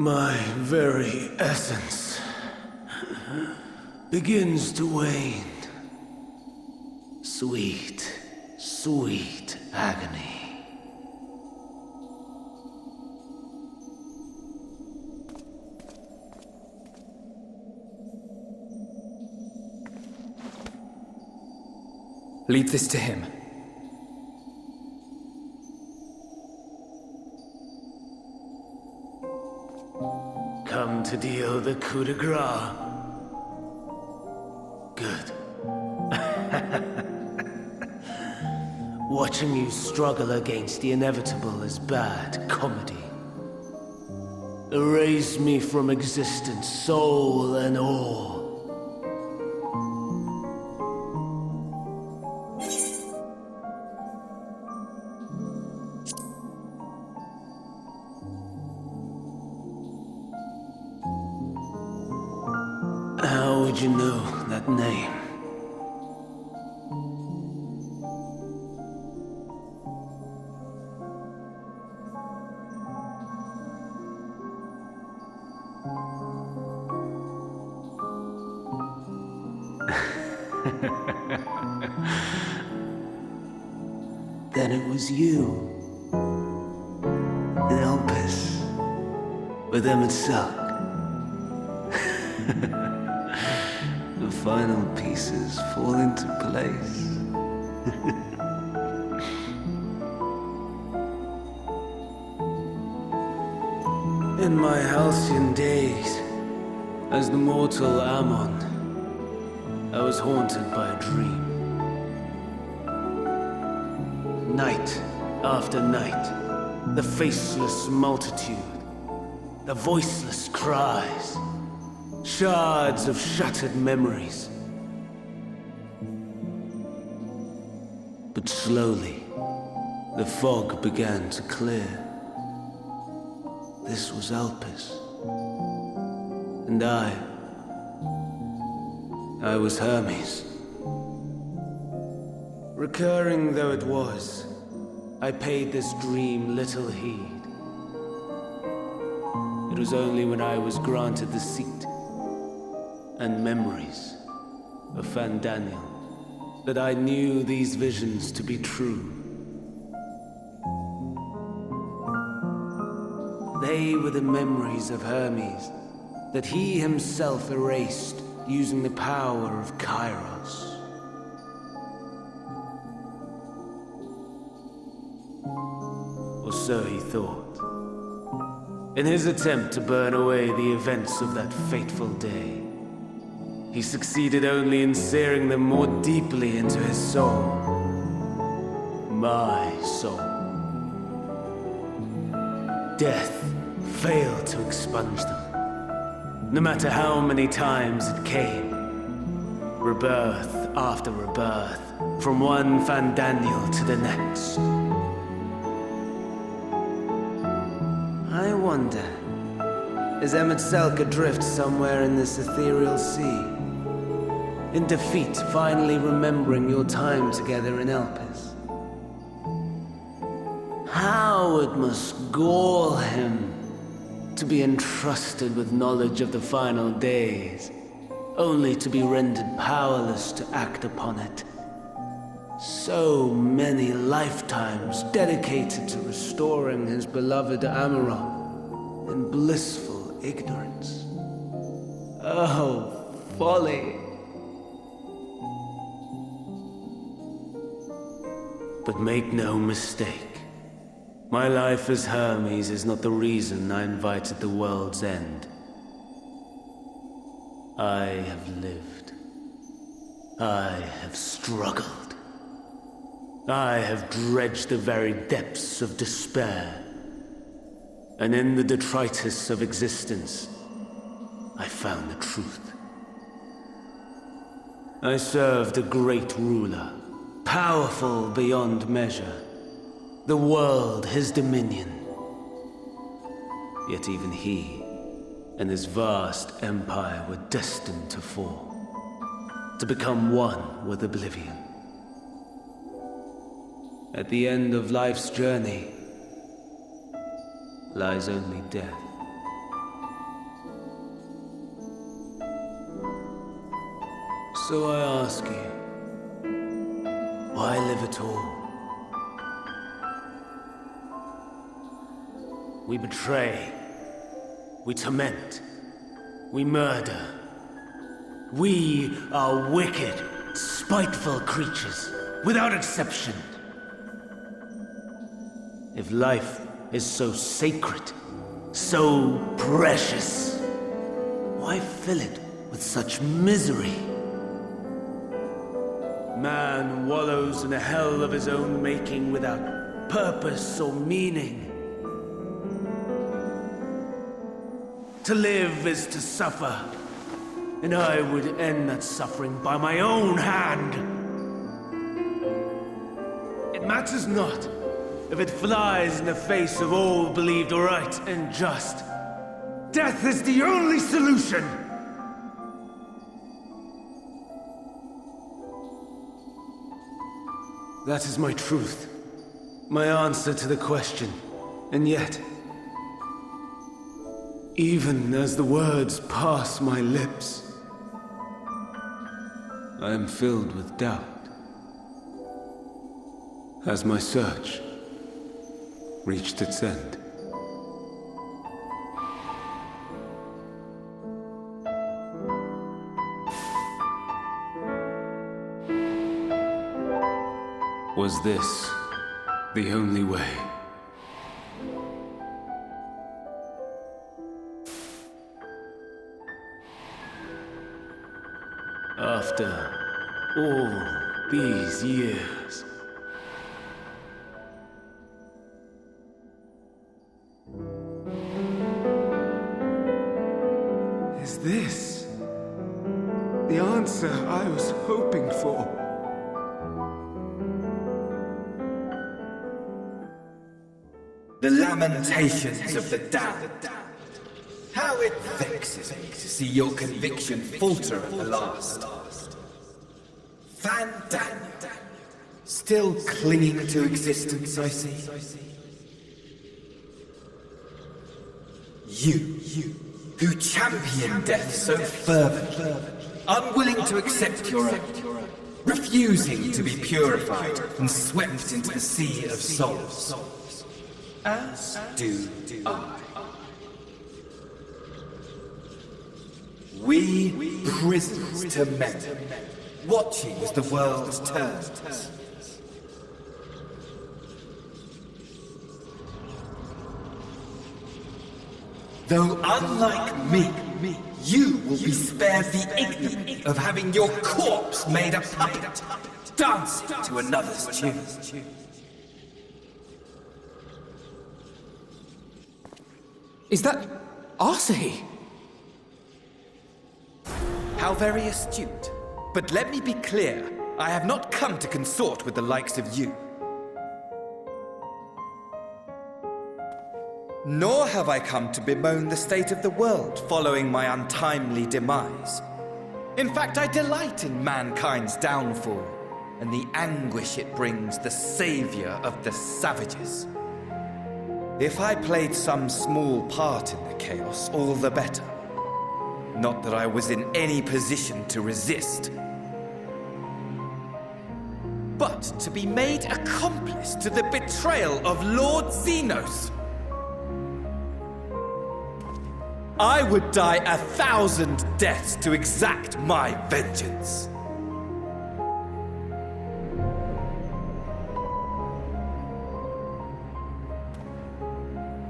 My very essence begins to wane. Sweet, sweet agony. Leave this to him. Come to deal the coup de grace. Good. Watching you struggle against the inevitable is bad comedy. Erase me from existence, soul and all. How would you know that name? Then it was you. In Elpis. With Emmet. The final pieces fall into place. In my halcyon days, as the mortal Ammon, I was haunted by a dream. Night after night, the faceless multitude, the voiceless cries, shards of shattered memories. But slowly, the fog began to clear. This was Elpis. And I was Hermes. Recurring though it was, I paid this dream little heed. It was only when I was granted the seat and memories of Fandaniel that I knew these visions to be true. They were the memories of Hermes that he himself erased using the power of Kairos. Or so he thought. In his attempt to burn away the events of that fateful day, he succeeded only in searing them more deeply into his soul. My soul. Death failed to expunge them, no matter how many times it came. Rebirth after rebirth, from one Fandaniel to the next. I wonder, is Emmet adrift somewhere in this ethereal sea? In defeat, finally remembering your time together in Elpis? How it must gall him to be entrusted with knowledge of the final days, only to be rendered powerless to act upon it. So many lifetimes dedicated to restoring his beloved Amaron in blissful ignorance. Oh, folly! But make no mistake. My life as Hermes is not the reason I invited the world's end. I have lived. I have struggled. I have dredged the very depths of despair. And in the detritus of existence, I found the truth. I served a great ruler, powerful beyond measure. The world his dominion. Yet even he and his vast empire were destined to fall, to become one with oblivion. At the end of life's journey lies only death. So I ask you, why live at all? We betray, we torment, we murder. We are wicked, spiteful creatures, without exception. If life is so sacred, so precious, why fill it with such misery? Man wallows in a hell of his own making without purpose or meaning. To live is to suffer, and I would end that suffering by my own hand. It matters not if it flies in the face of all believed right and just. Death is the only solution! That is my truth, my answer to the question. And yet, even as the words pass my lips, I am filled with doubt. Has my search reached its end? Was this the only way? After all these years, is this the answer I was hoping for? The lamentations of the damned. How it vexes me to see your conviction falter at the last. Van Daniel, still clinging to existence, I see. You, who champion death so fervently, unwilling to accept your own, refusing to be purified and swept into the sea of souls. As do I. We prisoners to men, watching as the world turns. Though unlike me, you will be spared the ignominy of having your corpse made a puppet, dancing to another's tune. Is that Arsahi? How very astute. But let me be clear, I have not come to consort with the likes of you. Nor have I come to bemoan the state of the world following my untimely demise. In fact, I delight in mankind's downfall and the anguish it brings the savior of the savages. If I played some small part in the chaos, all the better. Not that I was in any position to resist. But to be made accomplice to the betrayal of Lord Xenos. I would die 1,000 deaths to exact my vengeance.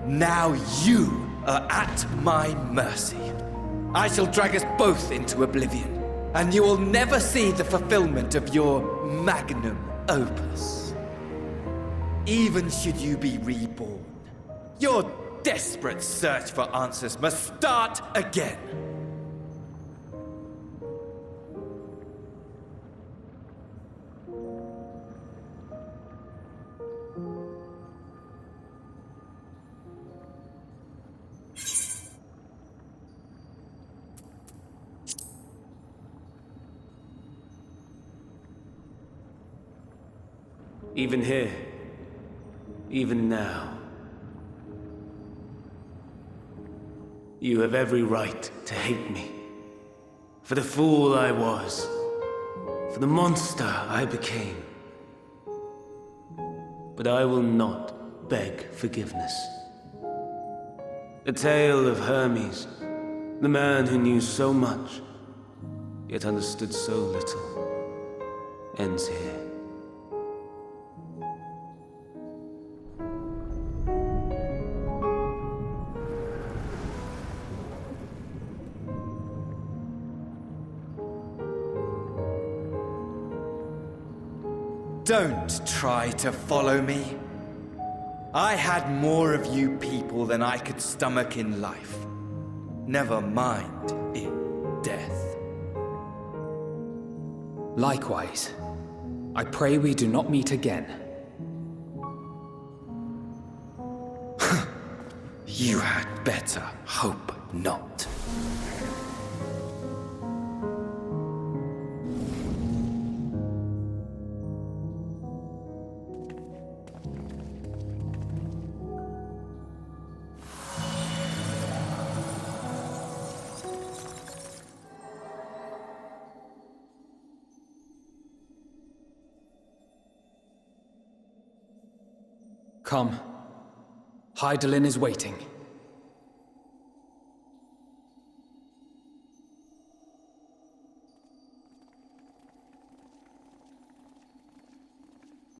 Now you are at my mercy. I shall drag us both into oblivion, and you will never see the fulfillment of your magnum opus. Even should you be reborn, your desperate search for answers must start again. Even here, even now, you have every right to hate me for the fool I was, for the monster I became. But I will not beg forgiveness. The tale of Hermes, the man who knew so much, yet understood so little, ends here. Don't try to follow me. I had more of you people than I could stomach in life. Never mind in death. Likewise, I pray we do not meet again. You had better hope not. Come. Hydaelyn is waiting.